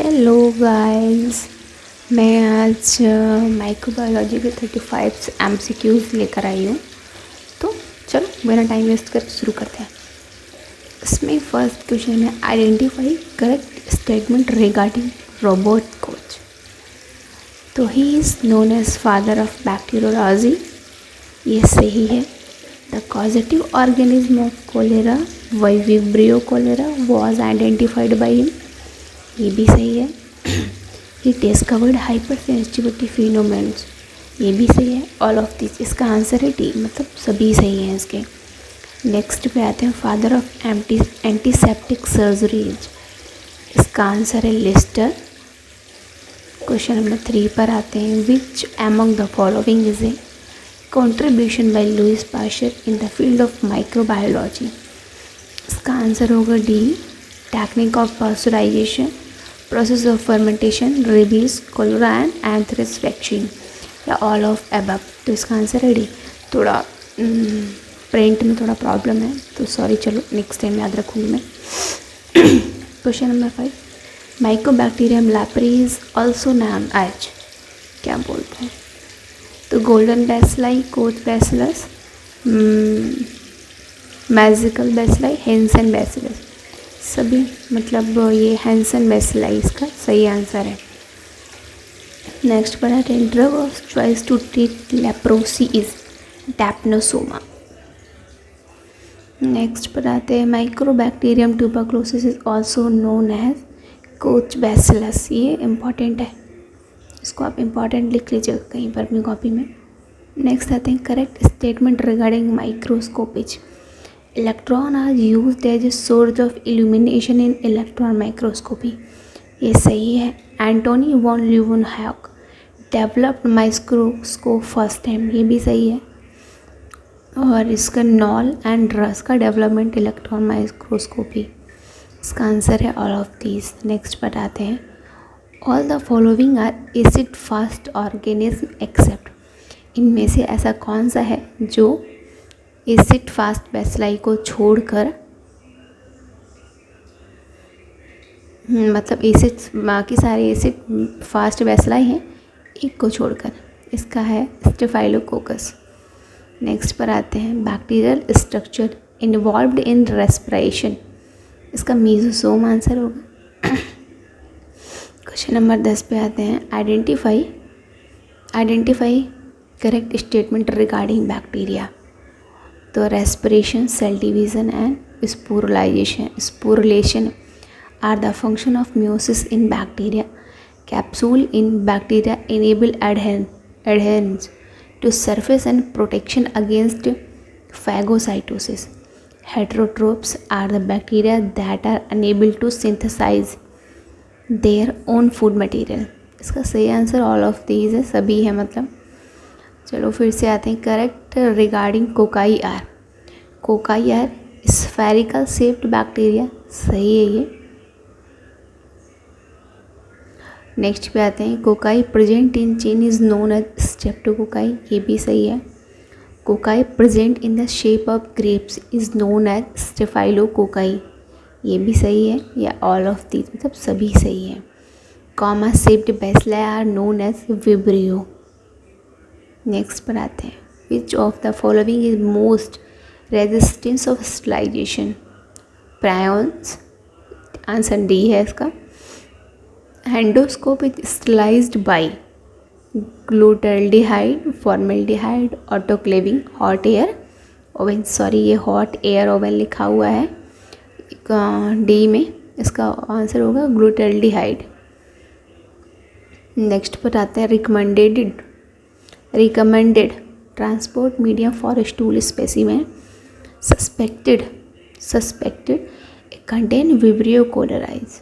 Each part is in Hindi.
हेलो गाइस, मैं आज माइक्रोबायोलॉजी के 35 MCQs लेकर आई हूँ। तो चलो बिना टाइम वेस्ट कर शुरू करते हैं। इसमें फर्स्ट क्वेश्चन है, identify correct statement regarding Robert Koch. तो he is known as father of bacteriology, ये सही है। The causative organism of cholera vibrio cholera was identified by him, ये भी सही है। He discovered hypersensitivity phenomenons, ये भी सही है। ऑल ऑफ दिस, इसका आंसर है डी, मतलब सभी सही हैं इसके। नेक्स्ट पे आते हैं, फादर ऑफ एंटीसेप्टिक सर्जरीज, इसका आंसर है लिस्टर। क्वेश्चन नंबर 3 पर आते हैं, which among the following is a contribution by Louis Pasteur in the field of microbiology, इसका आंसर होगा D, technique of pasteurisation, process of fermentation, rabies, cholera and anthrax vaccine, या ऑल ऑफ अबव। तो इसका आंसर है डी। थोड़ा प्रिंट में थोड़ा प्रॉब्लम है तो सॉरी, चलो नेक्स्ट टाइम याद रखूँगी मैं। Question number 5, mycobacterium leprae is also known as, क्या बोलते हैं? तो golden bacilli, Koch bacillus, magical bacilli, Hansen bacillus, सभी मतलब ये हैंसन बैसिलाई इसका सही आंसर है। नेक्स्ट पर आते हैं, drug of choice to treat leprosy is डैप्नोसोमा। नेक्स्ट पर आते हैं, microbacterium tuberculosis is also known as Koch bacillus, ये इम्पॉर्टेंट है, इसको आप इम्पॉर्टेंट लिख लीजिएगा कहीं पर अपनी कॉपी में। नेक्स्ट आते हैं, correct statement regarding microscopies. Electron are used as a source of illumination in electron microscopy, ये सही है। Antonie von Leeuwenhoek developed microscope first time, ये भी सही है। और इसका नॉल एंड रस का डेवलपमेंट इलेक्ट्रॉन माइक्रोस्कोपी, इसका आंसर है ऑल ऑफ दीज। नेक्स्ट बताते हैं, all the following are acid fast organism except, इनमें से ऐसा कौन सा है जो एसिड फास्ट बैसिलाई को छोड़कर, मतलब एसिड बाकी सारे एसिड फास्ट बैसिलाई हैं, एक को छोड़कर, इसका है स्टेफाइलोकोकस। नेक्स्ट पर आते हैं, bacterial structure involved in respiration, इसका मीजोसोम आंसर होगा। क्वेश्चन नंबर 10 पे आते हैं, identify correct statement regarding bacteria. तो respiration, cell division and sporulation are the function of meiosis in bacteria. Capsule in bacteria enable adherence to surface and protection against phagocytosis. Heterotrophs are the bacteria that are unable to synthesize their own food material, इसका सही आंसर ऑल ऑफ दीज है, सभी है मतलब। चलो फिर से आते हैं, correct regarding cocci are. Cocci are spherical shaped bacteria, सही है ये। नेक्स्ट पे आते हैं, cocci present in chain is known as streptococci, ये भी सही है। Cocci present in the shape of grapes is known as staphylococci, ये भी सही है, या ऑल ऑफ दीज मतलब सभी सही है। Comma shaped bacilli are known as vibrio. Next पर आते हैं, which of the following is most resistance of sterilisation, prions, answer D है इसका। Endoscope is sterilised by glutaraldehyde, formaldehyde, autoclaving, hot air oven, sorry ये हॉट एयर ओवन लिखा हुआ है डी में, इसका आंसर होगा ग्लूटाल्डिहाइड। नेक्स्ट पर आते हैं, recommended transport medium for stool specimen suspected contain vibrio कोलेराइज,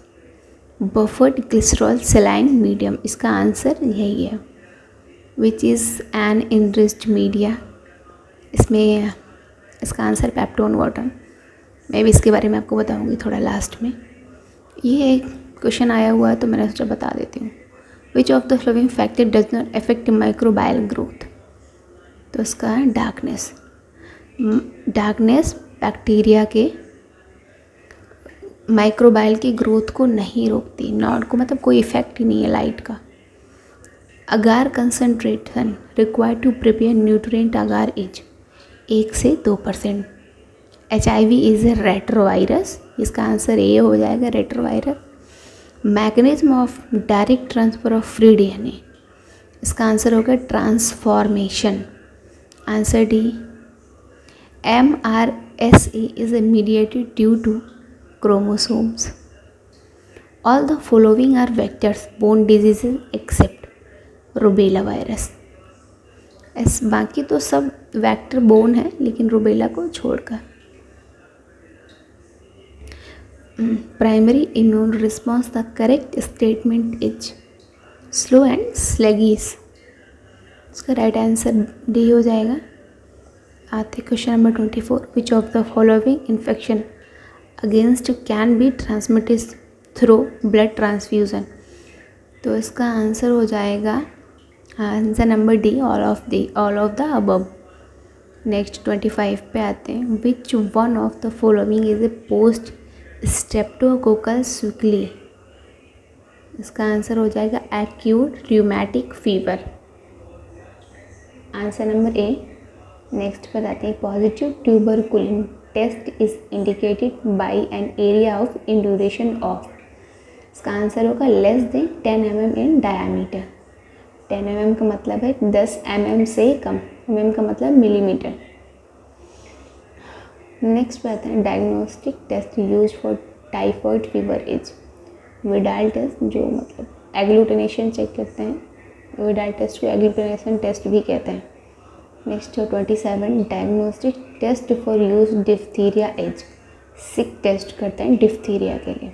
बफर्ड ग्लिसरॉल सेलाइन मीडियम, इसका आंसर यही है। Which is an enriched media, इसमें इसका आंसर पेप्टोन वाटर, मैं भी इसके बारे में आपको बताऊंगी थोड़ा लास्ट में। ये एक क्वेश्चन आया हुआ है तो मैंने सोचा बता देती हूँ। विच of the flowing factor does not affect microbial growth, तो इसका है डार्कनेस। डार्कनेस बैक्टीरिया के माइक्रोबायल की ग्रोथ को नहीं रोकती, नॉट को मतलब कोई इफेक्ट ही नहीं है लाइट का। Agar concentration required to prepare nutrient agar is 1 से 2%। HIV इज़ ए रेट्रोवायरस, इसका आंसर ए हो जाएगा, retrovirus. Mechanism of direct transfer of free DNA, इसका आंसर होगा transformation, answer D. MRSA is mediated due to chromosomes. All the following are vectors borne diseases except rubella virus. बाकी तो सब वेक्टर बोन है लेकिन रूबेला को छोड़कर। Primary immune response, the correct statement is slow and sluggish, इसका राइट आंसर डी हो जाएगा। आते question number 24, which of the following infection against can be transmitted through blood transfusion, तो इसका आंसर हो जाएगा answer number D, all of the above. Next 25 पे आते हैं, which one of the following is a post streptococcal sequelae, इसका आंसर हो जाएगा acute rheumatic fever, answer number A. Next बताते हैं, positive tuberculin test is indicated by an area of induration of, इसका आंसर होगा less than 10 mm in diameter. 10 mm का मतलब है 10 mm से कम, mm का मतलब मिलीमीटर। नेक्स्ट बताते हैं, diagnostic test use for typhoid fever is Widal test, जो मतलब एग्लूटिनेशन चेक करते हैं, विडाल टेस्ट को एग्लूटिनेशन टेस्ट भी कहते हैं। Next 27, diagnostic test for use diphtheria is, Schick test करते हैं डिफ्थीरिया के लिए।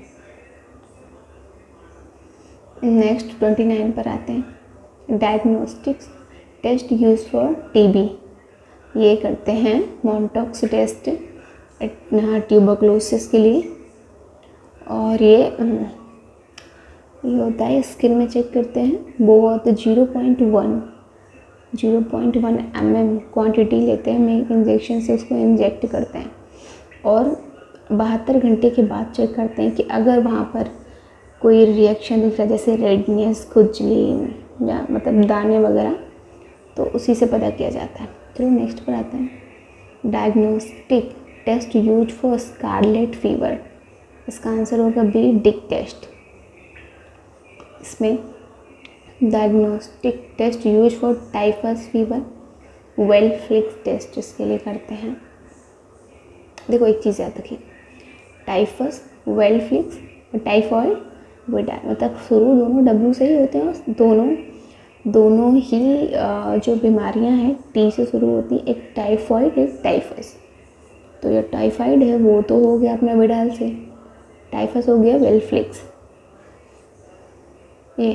नेक्स्ट 29 पर आते हैं, diagnostics test use for TB, ये करते हैं मॉन्टॉक्स टेस्ट ट्यूबरकुलोसिस के लिए, और ये होता है स्किन में चेक करते हैं, बहुत 0.1 mm क्वांटिटी लेते हैं, में इंजेक्शन से उसको इंजेक्ट करते हैं, और 72 घंटे के बाद चेक करते हैं कि अगर वहाँ पर कोई रिएक्शन दिख रहा है जैसे रेडनेस, खुजली या मतलब दाने वगैरह, तो उसी से पता किया जाता है। चलो नेक्स्ट पर आते हैं, diagnostic test use for scarlet fever, इसका आंसर होगा बी, डिक टेस्ट। इसमें diagnostic test use for typhus fever, Weil Felix test इसके लिए करते हैं। देखो एक चीज़ याद रखिए, टाइफस, वेलफ्लिक्स और टाइफॉइड, विडाल, मतलब शुरू दोनों W से ही होते हैं, और दोनों ही जो बीमारियां हैं T से शुरू होती हैं, एक टाइफॉइड एक टाइफस। तो जो टाइफाइड है वो तो हो गया अपना विडाल से, टाइफस हो गया वेलफ्लिक्स। ये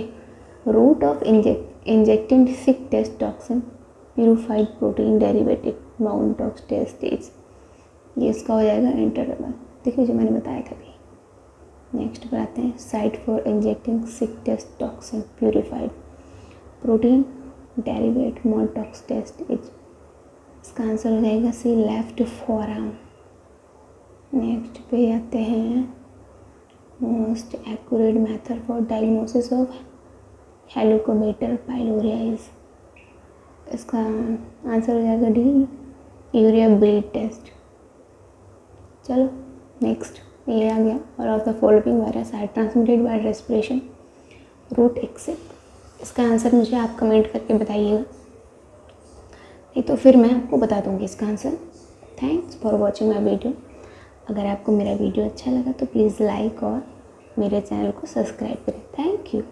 route of injecting Schick test toxin purified protein derivative Mantoux test is, ये इसका हो जाएगा इंटरडबल, देखिए जो मैंने बताया था अभी। नेक्स्ट पर आते हैं, site for injecting Schick test toxin purified protein derivate Mantoux test is, इसका आंसर हो जाएगा सी, लेफ्ट फॉरआर्म। नेक्स्ट पे आते हैं, most accurate method for diagnosis of helicobacter pylori, इसका आंसर हो जाएगा डी, यूरिया ब्रीड टेस्ट। चलो नेक्स्ट ये आ गया, all of the following virus are transmitted by respiration route except, इसका आंसर मुझे आप कमेंट करके बताइएगा, नहीं तो फिर मैं आपको बता दूंगी इसका answer. Thanks for watching my video. अगर आपको मेरा वीडियो अच्छा लगा तो प्लीज़ लाइक और मेरे चैनल को सब्सक्राइब करें। Thank you.